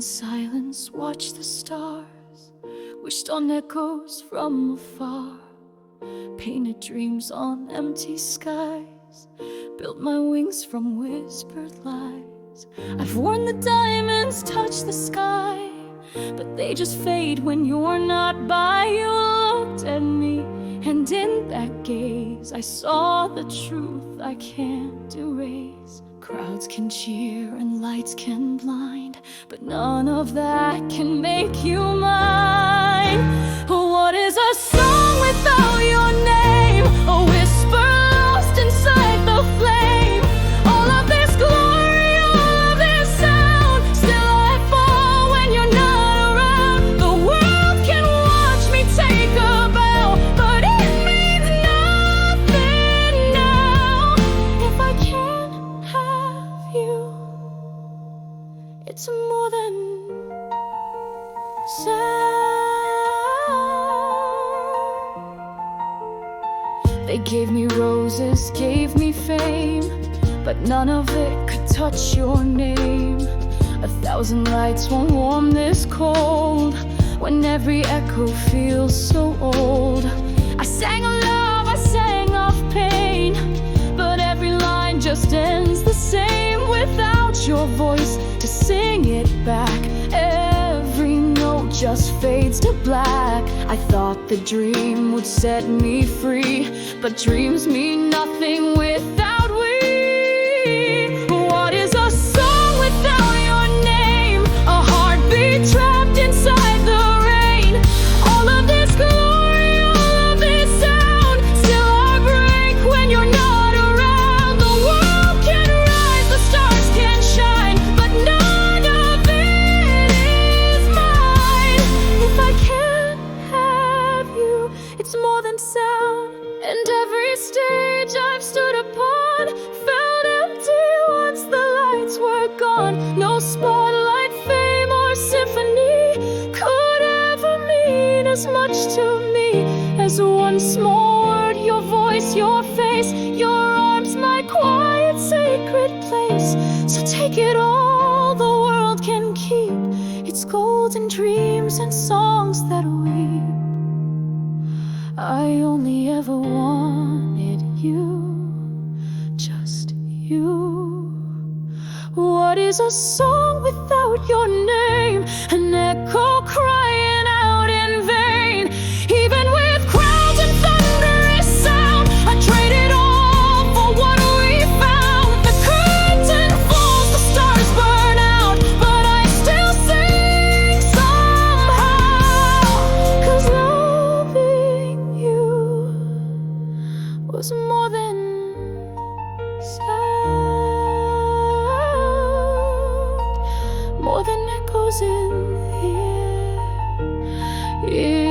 silence, watched the stars, wished on echoes from afar, painted dreams on empty skies, built my wings from whispered lies. I've worn the diamonds, touched the sky, but they just fade when you're not by. You looked at me, and in that gaze I saw the truth I can't erase. Crowds can cheer and lights can blind, but none of that can make you mine. What is a song without your name? A whisper lost inside the flame. All of this glory, all of this sound, still I fall when you're not around. The world can watch me take a bow, but it means nothing now if I can't have you. It's more than sound. They gave me roses, gave me fame, but none of it could touch your name. 1,000 lights won't warm this cold, when every echo feels so old. I sang of love, I sang of pain, but every line just ends the same. Without your voice to sing it back, every note just fades to black. I thought the dream would set me free, but dreams mean nothing without we. What is a song without your name? A heartbeat trapped inside the rain. All of this glory, all of this sound, still I break when you're not around. The world can rise, the stars can shine, but none of it is mine if I can't have you. It's more than sound, and every stage I've stood upon felt empty once the lights were gone. No spotlight, fame, or symphony could ever mean as much to me as one small word, your voice, your face, your arms, my quiet sacred place. So take it all, the world can keep its golden dreams and songs that weep. I only ever wanted you, just you. What is a song without your name? An echo crying out in vain. Even with crowds and thunderous sound, I traded all for what we found. The curtain falls, the stars burn out, but I still sing somehow. 'Cause loving you was more than sound, more than echoes in the air.